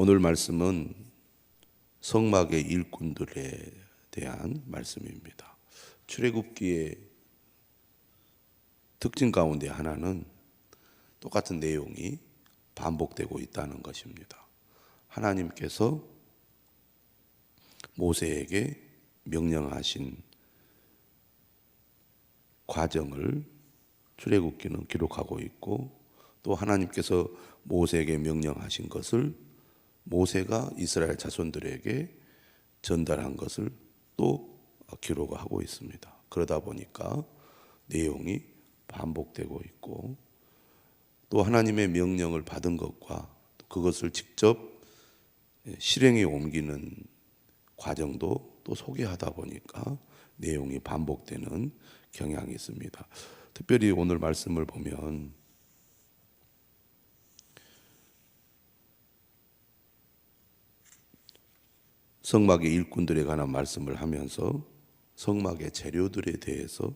오늘 말씀은 성막의 일꾼들에 대한 말씀입니다. 출애굽기의 특징 가운데 하나는 똑같은 내용이 반복되고 있다는 것입니다. 하나님께서 모세에게 명령하신 과정을 출애굽기는 기록하고 있고, 또 하나님께서 모세에게 명령하신 것을 모세가 이스라엘 자손들에게 전달한 것을 또 기록하고 있습니다. 그러다 보니까 내용이 반복되고 있고, 또 하나님의 명령을 받은 것과 그것을 직접 실행에 옮기는 과정도 또 소개하다 보니까 내용이 반복되는 경향이 있습니다. 특별히 오늘 말씀을 보면 성막의 일꾼들에 관한 말씀을 하면서 성막의 재료들에 대해서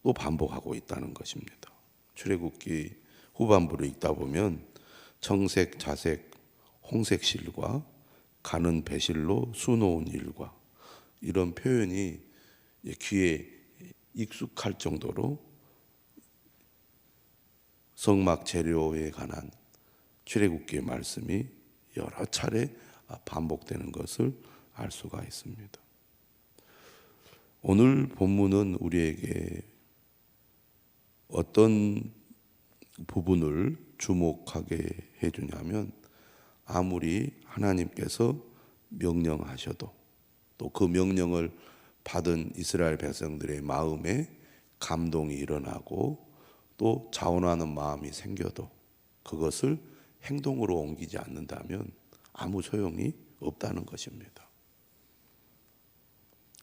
또 반복하고 있다는 것입니다. 출애굽기 후반부를 읽다 보면 청색, 자색, 홍색 실과 가는 배실로 수놓은 일과 이런 표현이 귀에 익숙할 정도로 성막 재료에 관한 출애굽기의 말씀이 여러 차례 반복되는 것을 알 수가 있습니다. 오늘 본문은 우리에게 어떤 부분을 주목하게 해주냐면, 아무리 하나님께서 명령하셔도 또 그 명령을 받은 이스라엘 백성들의 마음에 감동이 일어나고 또 자원하는 마음이 생겨도 그것을 행동으로 옮기지 않는다면 아무 소용이 없다는 것입니다.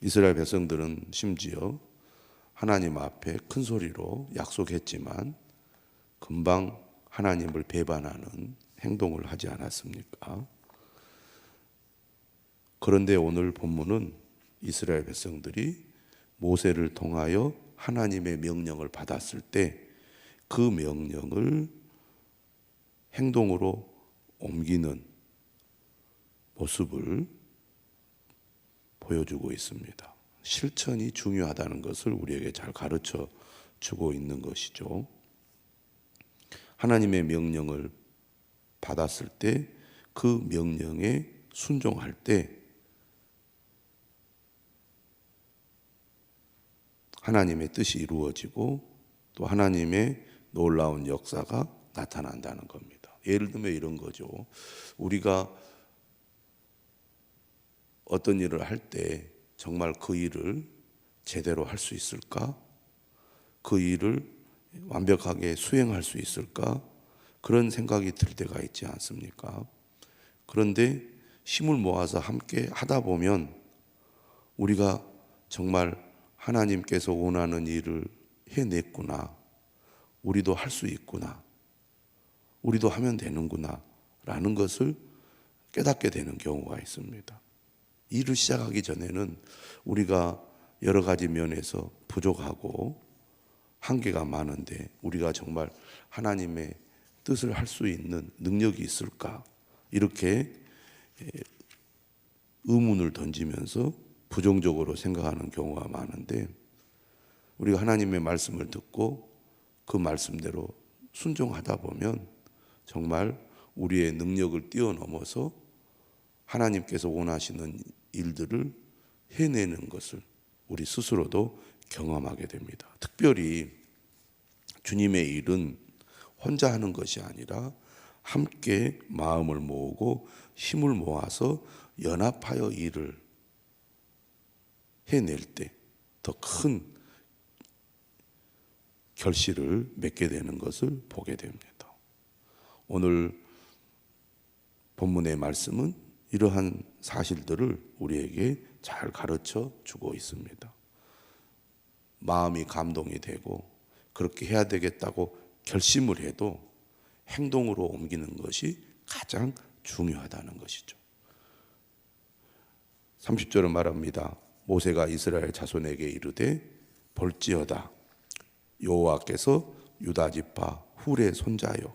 이스라엘 백성들은 심지어 하나님 앞에 큰 소리로 약속했지만 금방 하나님을 배반하는 행동을 하지 않았습니까? 그런데 오늘 본문은 이스라엘 백성들이 모세를 통하여 하나님의 명령을 받았을 때 그 명령을 행동으로 옮기는 모습을 보여주고 있습니다. 실천이 중요하다는 것을 우리에게 잘 가르쳐 주고 있는 것이죠. 하나님의 명령을 받았을 때 그 명령에 순종할 때 하나님의 뜻이 이루어지고 또 하나님의 놀라운 역사가 나타난다는 겁니다. 예를 들면 이런 거죠. 우리가 어떤 일을 할 때 정말 그 일을 제대로 할 수 있을까? 그 일을 완벽하게 수행할 수 있을까? 그런 생각이 들 때가 있지 않습니까? 그런데 힘을 모아서 함께 하다 보면 우리가 정말 하나님께서 원하는 일을 해냈구나, 우리도 할 수 있구나, 우리도 하면 되는구나 라는 것을 깨닫게 되는 경우가 있습니다. 일을 시작하기 전에는 우리가 여러 가지 면에서 부족하고 한계가 많은데 우리가 정말 하나님의 뜻을 할 수 있는 능력이 있을까? 이렇게 의문을 던지면서 부정적으로 생각하는 경우가 많은데, 우리가 하나님의 말씀을 듣고 그 말씀대로 순종하다 보면 정말 우리의 능력을 뛰어넘어서 하나님께서 원하시는 일들을 해내는 것을 우리 스스로도 경험하게 됩니다. 특별히 주님의 일은 혼자 하는 것이 아니라 함께 마음을 모으고 힘을 모아서 연합하여 일을 해낼 때 더 큰 결실을 맺게 되는 것을 보게 됩니다. 오늘 본문의 말씀은 이러한 사실들을 우리에게 잘 가르쳐 주고 있습니다. 마음이 감동이 되고 그렇게 해야 되겠다고 결심을 해도 행동으로 옮기는 것이 가장 중요하다는 것이죠. 30절은 말합니다. 모세가 이스라엘 자손에게 이르되 볼지어다 여호와께서 유다 지파 훌의 손자여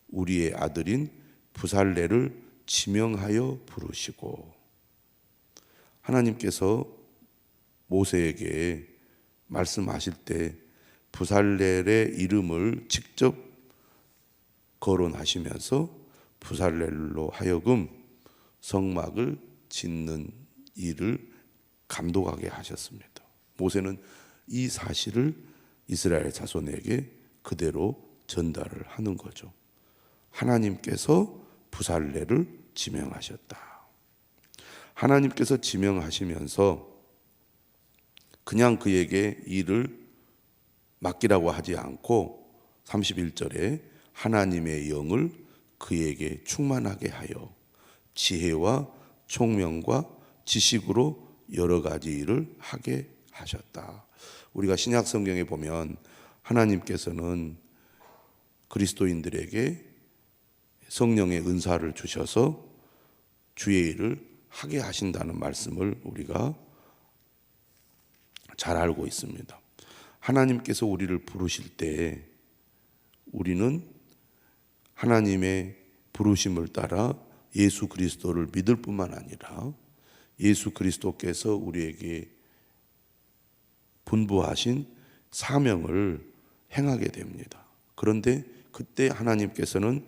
우리의 아들인 부살레를 지명하여 부르시고, 하나님께서 모세에게 말씀하실 때 부살렐의 이름을 직접 거론하시면서 부살렐로 하여금 성막을 짓는 일을 감독하게 하셨습니다. 모세는 이 사실을 이스라엘 자손에게 그대로 전달을 하는 거죠. 하나님께서 부살렐을 지명하셨다. 하나님께서 지명하시면서 그냥 그에게 일을 맡기라고 하지 않고 31절에 하나님의 영을 그에게 충만하게 하여 지혜와 총명과 지식으로 여러 가지 일을 하게 하셨다. 우리가 신약 성경에 보면 하나님께서는 그리스도인들에게 성령의 은사를 주셔서 주의 일을 하게 하신다는 말씀을 우리가 잘 알고 있습니다. 하나님께서 우리를 부르실 때 우리는 하나님의 부르심을 따라 예수 그리스도를 믿을 뿐만 아니라 예수 그리스도께서 우리에게 분부하신 사명을 행하게 됩니다. 그런데 그때 하나님께서는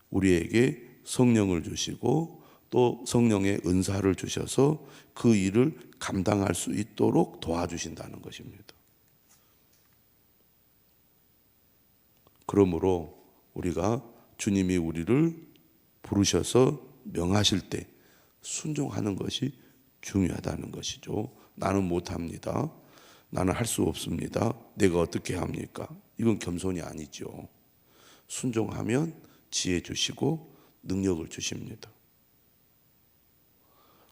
우리에게 성령을 주시고 또 성령의 은사를 주셔서 그 일을 감당할 수 있도록 도와주신다는 것입니다. 그러므로 우리가 주님이 우리를 부르셔서 명하실 때 순종하는 것이 중요하다는 것이죠. 나는 못합니다. 나는 할 수 없습니다. 내가 어떻게 합니까? 이건 겸손이 아니죠. 순종하면 지혜 주시고 능력을 주십니다.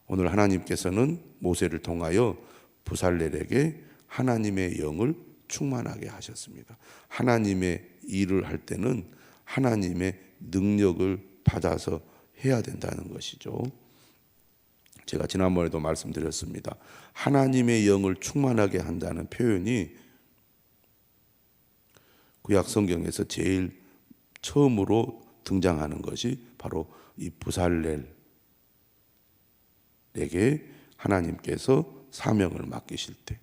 오늘 하나님께서는 모세를 통하여 부살렐에게 하나님의 영을 충만하게 하셨습니다. 하나님의 일을 할 때는 하나님의 능력을 받아서 해야 된다는 것이죠. 제가 지난번에도 말씀드렸습니다. 하나님의 영을 충만하게 한다는 표현이 구약 성경에서 제일 처음으로 등장하는 것이 바로 이 부살렐에게 하나님께서 사명을 맡기실 때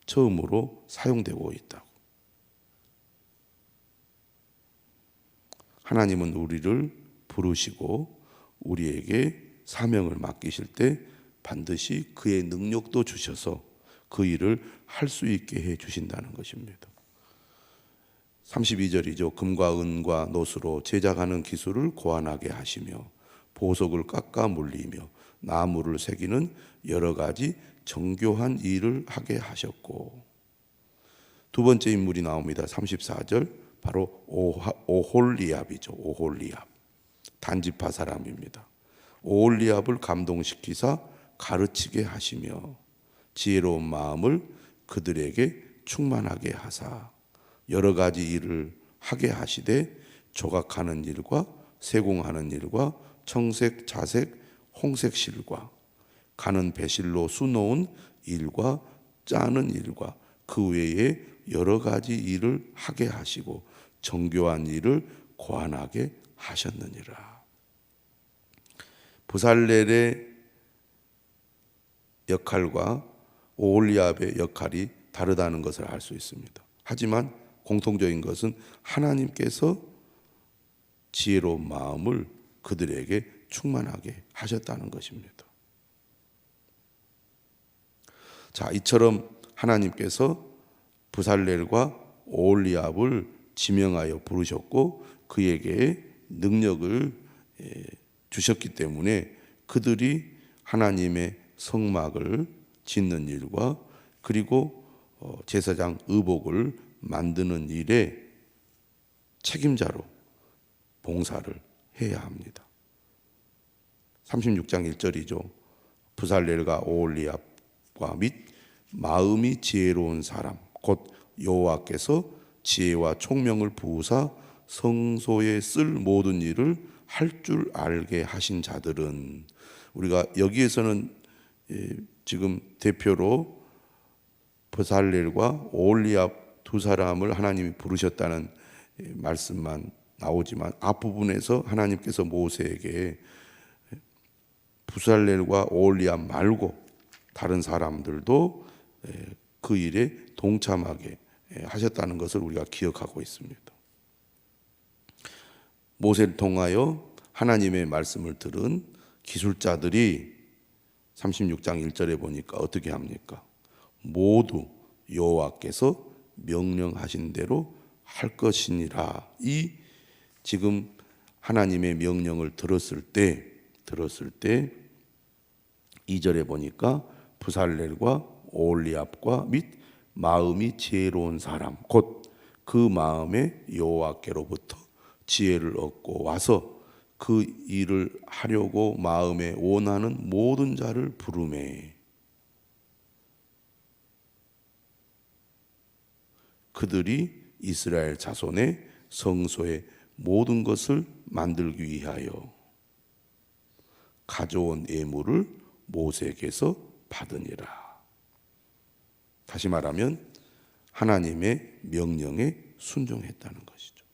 처음으로 사용되고 있다고. 하나님은 우리를 부르시고 우리에게 사명을 맡기실 때 반드시 그의 능력도 주셔서 그 일을 할 수 있게 해 주신다는 것입니다. 32절이죠. 금과 은과 노수로 제작하는 기술을 고안하게 하시며 보석을 깎아 물리며 나무를 새기는 여러 가지 정교한 일을 하게 하셨고, 두 번째 인물이 나옵니다. 34절 바로 오홀리압이죠. 오홀리압 단지파 사람입니다. 오홀리압을 감동시키사 가르치게 하시며 지혜로운 마음을 그들에게 충만하게 하사 여러 가지 일을 하게 하시되 조각하는 일과 세공하는 일과 청색, 자색, 홍색 실과 가는 배실로 수놓은 일과 짜는 일과 그 외에 여러 가지 일을 하게 하시고 정교한 일을 고안하게 하셨느니라. 부살렐의 역할과 오홀리압의 역할이 다르다는 것을 알 수 있습니다. 하지만 공통적인 것은 하나님께서 지혜로운 마음을 그들에게 충만하게 하셨다는 것입니다. 자, 이처럼 하나님께서 부살렐과 오홀리압을 지명하여 부르셨고 그에게 능력을 주셨기 때문에 그들이 하나님의 성막을 짓는 일과 그리고 제사장 의복을 만드는 일에 책임자로 봉사를 해야 합니다. 36장 1절이죠. 부살렐과 오홀리압과 및 마음이 지혜로운 사람 곧 여호와께서 지혜와 총명을 부으사 성소에 쓸 모든 일을 할 줄 알게 하신 자들은, 우리가 여기에서는 지금 대표로 부살렐과 오홀리압 두 사람을 하나님이 부르셨다는 말씀만 나오지만 앞부분에서 하나님께서 모세에게 부살렐과 오홀리압 말고 다른 사람들도 그 일에 동참하게 하셨다는 것을 우리가 기억하고 있습니다. 모세를 통하여 하나님의 말씀을 들은 기술자들이 36장 1절에 보니까 어떻게 합니까? 모두 여호와께서 명령하신 대로 할 것이니라. 이 지금 하나님의 명령을 들었을 때 2절에 보니까 부살렐과 오홀리압과 및 마음이 지혜로운 사람 곧 그 마음에 여호와께로부터 지혜를 얻고 와서 그 일을 하려고 마음에 원하는 모든 자를 부르매 그들이 이스라엘 자손의 성소의 모든 것을 만들기 위하여 가져온 예물을 모세에게서 받으니라. 다시 말하면 하나님의 명령에 순종했다는 것이죠.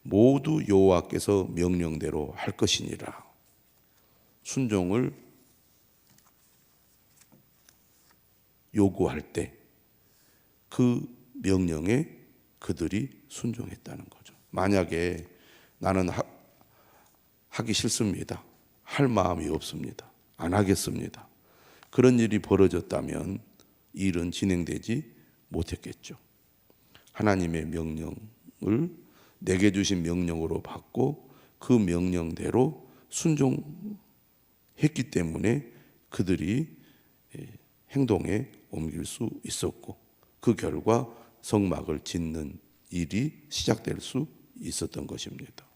모두 여호와께서 명령대로 할 것이니라. 순종을 요구할 때 그 명령에 그들이 순종했다는 거죠. 만약에 나는 하기 싫습니다. 할 마음이 없습니다. 안 하겠습니다. 그런 일이 벌어졌다면 일은 진행되지 못했겠죠. 하나님의 명령을 내게 주신 명령으로 받고 그 명령대로 순종했기 때문에 그들이 행동에 옮길 수 있었고 그 결과 성막을 짓는 일이 시작될 수 있었던 것입니다.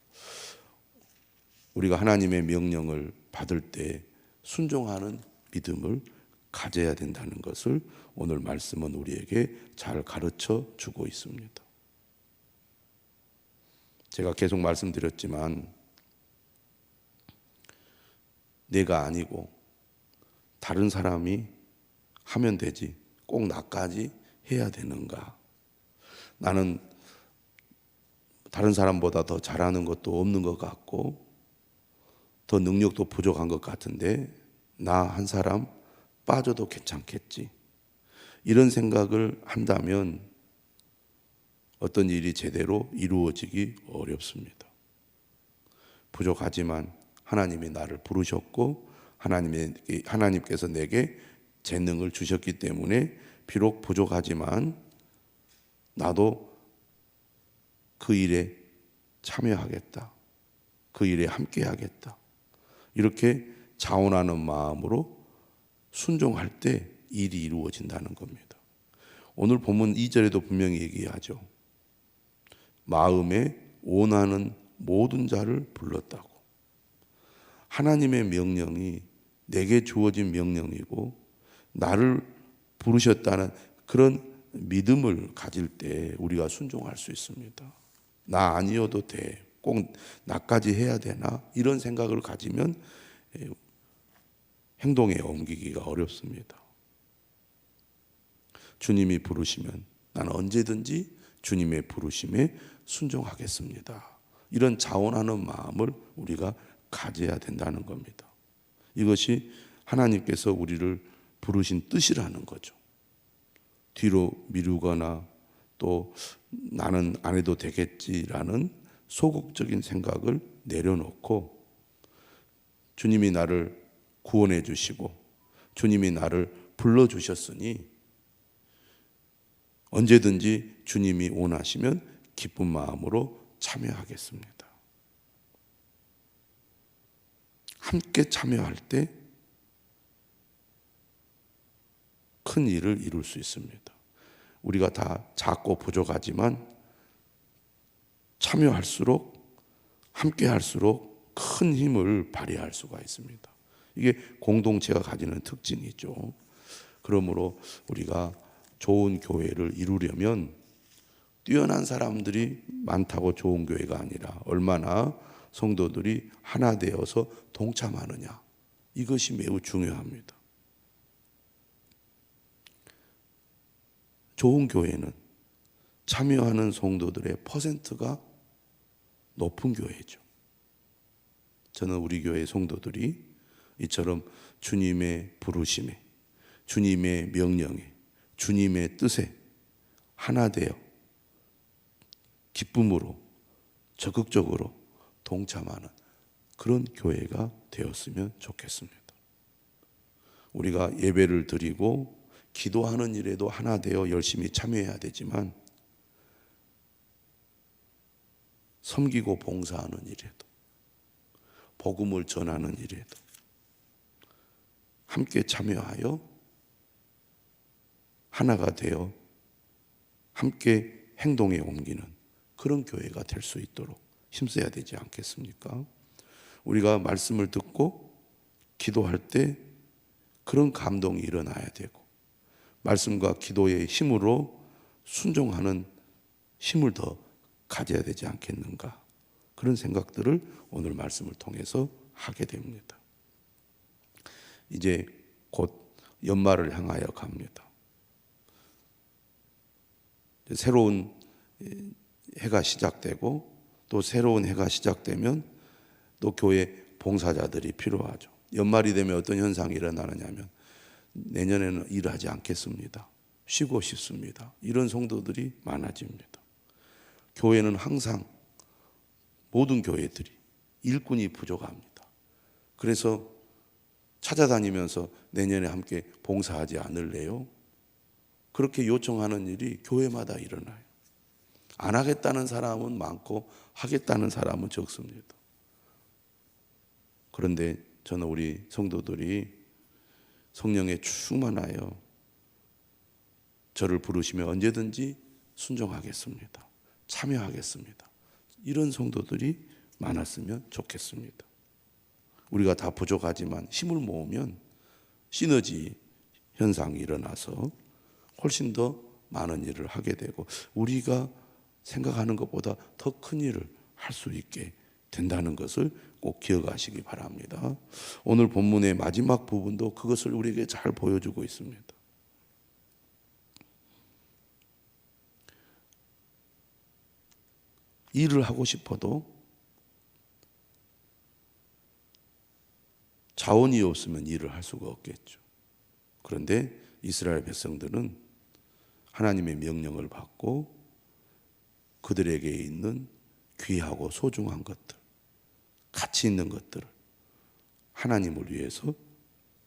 우리가 하나님의 명령을 받을 때 순종하는 믿음을 가져야 된다는 것을 오늘 말씀은 우리에게 잘 가르쳐 주고 있습니다. 제가 계속 말씀드렸지만 내가 아니고 다른 사람이 하면 되지 꼭 나까지 해야 되는가? 나는 다른 사람보다 더 잘하는 것도 없는 것 같고 더 능력도 부족한 것 같은데 나 한 사람 빠져도 괜찮겠지. 이런 생각을 한다면 어떤 일이 제대로 이루어지기 어렵습니다. 부족하지만 하나님이 나를 부르셨고 하나님께서 내게 재능을 주셨기 때문에 비록 부족하지만 나도 그 일에 참여하겠다. 그 일에 함께하겠다. 이렇게 자원하는 마음으로 순종할 때 일이 이루어진다는 겁니다. 오늘 본문 2절에도 분명히 얘기하죠. 마음에 원하는 모든 자를 불렀다고. 하나님의 명령이 내게 주어진 명령이고 나를 부르셨다는 그런 믿음을 가질 때 우리가 순종할 수 있습니다. 나 아니어도 돼. 꼭 나까지 해야 되나? 이런 생각을 가지면 행동에 옮기기가 어렵습니다. 주님이 부르시면 나는 언제든지 주님의 부르심에 순종하겠습니다. 이런 자원하는 마음을 우리가 가져야 된다는 겁니다. 이것이 하나님께서 우리를 부르신 뜻이라는 거죠. 뒤로 미루거나 또 나는 안 해도 되겠지라는 소극적인 생각을 내려놓고 주님이 나를 구원해 주시고 주님이 나를 불러주셨으니 언제든지 주님이 원하시면 기쁜 마음으로 참여하겠습니다. 함께 참여할 때 큰 일을 이룰 수 있습니다. 우리가 다 작고 부족하지만 참여할수록 함께 할수록 큰 힘을 발휘할 수가 있습니다. 이게 공동체가 가지는 특징이죠. 그러므로 우리가 좋은 교회를 이루려면 뛰어난 사람들이 많다고 좋은 교회가 아니라 얼마나 성도들이 하나 되어서 동참하느냐, 이것이 매우 중요합니다. 좋은 교회는 참여하는 성도들의 퍼센트가 높은 교회죠. 저는 우리 교회 성도들이 이처럼 주님의 부르심에, 주님의 명령에, 주님의 뜻에 하나 되어 기쁨으로 적극적으로 동참하는 그런 교회가 되었으면 좋겠습니다. 우리가 예배를 드리고 기도하는 일에도 하나 되어 열심히 참여해야 되지만 섬기고 봉사하는 일에도 복음을 전하는 일에도 함께 참여하여 하나가 되어 함께 행동에 옮기는 그런 교회가 될 수 있도록 힘써야 되지 않겠습니까? 우리가 말씀을 듣고 기도할 때 그런 감동이 일어나야 되고 말씀과 기도의 힘으로 순종하는 힘을 더 가져야 되지 않겠는가, 그런 생각들을 오늘 말씀을 통해서 하게 됩니다. 이제 곧 연말을 향하여 갑니다. 새로운 해가 시작되고 또 새로운 해가 시작되면 또 교회 봉사자들이 필요하죠. 연말이 되면 어떤 현상이 일어나느냐면 내년에는 일하지 않겠습니다. 쉬고 싶습니다. 이런 성도들이 많아집니다. 교회는 항상 모든 교회들이 일꾼이 부족합니다. 그래서 찾아다니면서 내년에 함께 봉사하지 않을래요? 그렇게 요청하는 일이 교회마다 일어나요. 안 하겠다는 사람은 많고 하겠다는 사람은 적습니다. 그런데 저는 우리 성도들이 성령에 충만하여 저를 부르시면 언제든지 순종하겠습니다. 참여하겠습니다. 이런 성도들이 많았으면 좋겠습니다. 우리가 다 부족하지만 힘을 모으면 시너지 현상이 일어나서 훨씬 더 많은 일을 하게 되고 우리가 생각하는 것보다 더 큰 일을 할 수 있게 된다는 것을 꼭 기억하시기 바랍니다. 오늘 본문의 마지막 부분도 그것을 우리에게 잘 보여주고 있습니다. 일을 하고 싶어도 자원이 없으면 일을 할 수가 없겠죠. 그런데 이스라엘 백성들은 하나님의 명령을 받고 그들에게 있는 귀하고 소중한 것들, 가치 있는 것들을 하나님을 위해서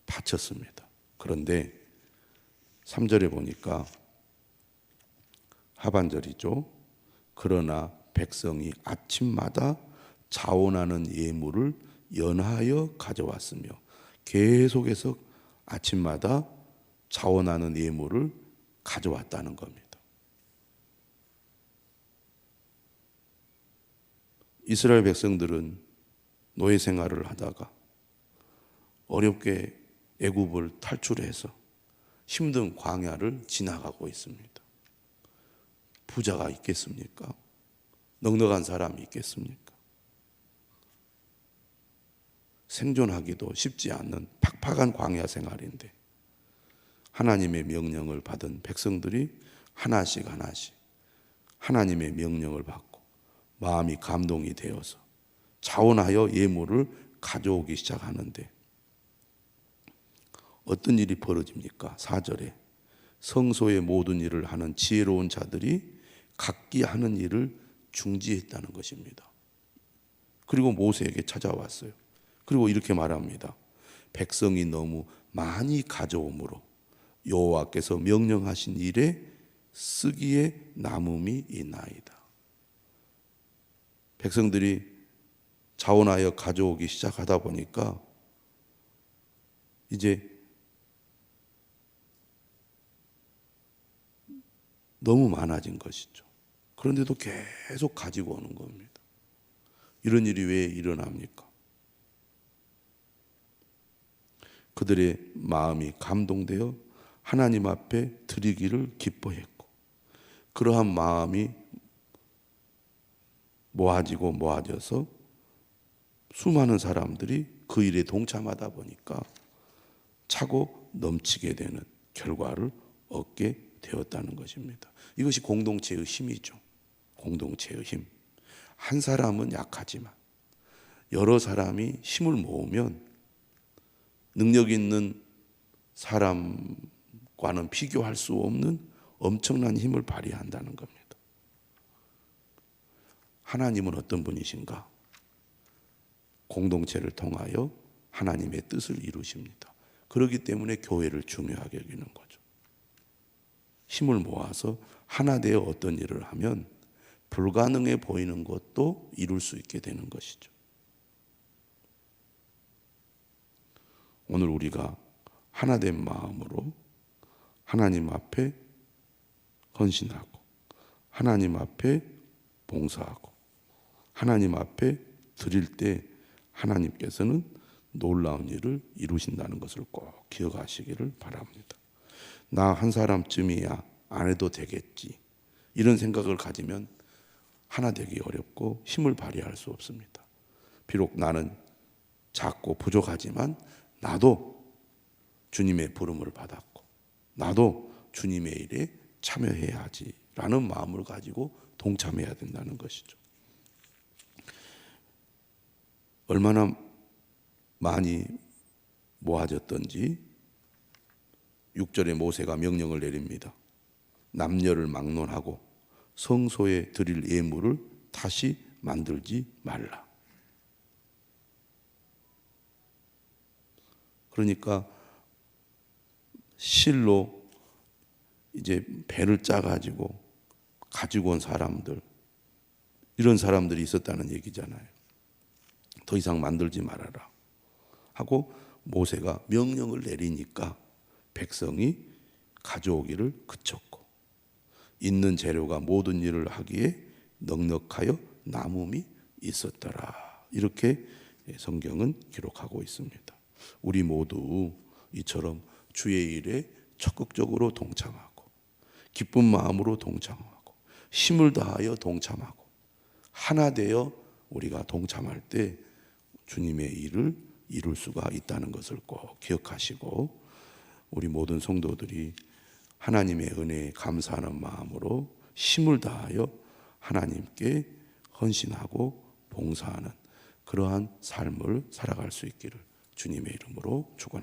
바쳤습니다. 그런데 3절에 보니까 하반절이죠. 그러나 백성이 아침마다 자원하는 예물을 연하여 가져왔으며, 계속해서 아침마다 자원하는 예물을 가져왔다는 겁니다. 이스라엘 백성들은 노예 생활을 하다가 어렵게 애굽을 탈출해서 힘든 광야를 지나가고 있습니다. 부자가 있겠습니까? 넉넉한 사람이 있겠습니까? 생존하기도 쉽지 않는 팍팍한 광야 생활인데 하나님의 명령을 받은 백성들이 하나씩 하나님의 명령을 받고 마음이 감동이 되어서 자원하여 예물을 가져오기 시작하는데 어떤 일이 벌어집니까? 4절에 성소의 모든 일을 하는 지혜로운 자들이 각기 하는 일을 중지했다는 것입니다. 그리고 모세에게 찾아왔어요. 그리고 이렇게 말합니다. 백성이 너무 많이 가져오므로 여호와께서 명령하신 일에 쓰기에 남음이 있나이다. 백성들이 자원하여 가져오기 시작하다 보니까 이제 너무 많아진 것이죠. 그런데도 계속 가지고 오는 겁니다. 이런 일이 왜 일어납니까? 그들의 마음이 감동되어 하나님 앞에 드리기를 기뻐했고, 그러한 마음이 모아져서 수많은 사람들이 그 일에 동참하다 보니까 차고 넘치게 되는 결과를 얻게 되었다는 것입니다. 이것이 공동체의 힘이죠. 공동체의 힘. 한 사람은 약하지만 여러 사람이 힘을 모으면 능력 있는 사람과는 비교할 수 없는 엄청난 힘을 발휘한다는 겁니다. 하나님은 어떤 분이신가? 공동체를 통하여 하나님의 뜻을 이루십니다. 그렇기 때문에 교회를 중요하게 여기는 거죠. 힘을 모아서 하나 되어 어떤 일을 하면 불가능해 보이는 것도 이룰 수 있게 되는 것이죠. 오늘 우리가 하나된 마음으로 하나님 앞에 헌신하고 하나님 앞에 봉사하고 하나님 앞에 드릴 때 하나님께서는 놀라운 일을 이루신다는 것을 꼭 기억하시기를 바랍니다. 나 한 사람쯤이야 안 해도 되겠지, 이런 생각을 가지면 하나 되기 어렵고 힘을 발휘할 수 없습니다. 비록 나는 작고 부족하지만 나도 주님의 부름을 받았고 나도 주님의 일에 참여해야지 라는 마음을 가지고 동참해야 된다는 것이죠. 얼마나 많이 모아졌던지 6절에 모세가 명령을 내립니다. 남녀를 막론하고 성소에 드릴 예물을 다시 만들지 말라. 그러니까 실로 이제 배를 짜가지고 가지고 온 사람들, 이런 사람들이 있었다는 얘기잖아요. 더 이상 만들지 말아라 하고 모세가 명령을 내리니까 백성이 가져오기를 그쳤고 있는 재료가 모든 일을 하기에 넉넉하여 남음이 있었더라. 이렇게 성경은 기록하고 있습니다. 우리 모두 이처럼 주의 일에 적극적으로 동참하고 기쁜 마음으로 동참하고 힘을 다하여 동참하고 하나 되어 우리가 동참할 때 주님의 일을 이룰 수가 있다는 것을 꼭 기억하시고 우리 모든 성도들이 하나님의 은혜에 감사하는 마음으로 힘을 다하여 하나님께 헌신하고 봉사하는 그러한 삶을 살아갈 수 있기를 주님의 이름으로 축원합니다.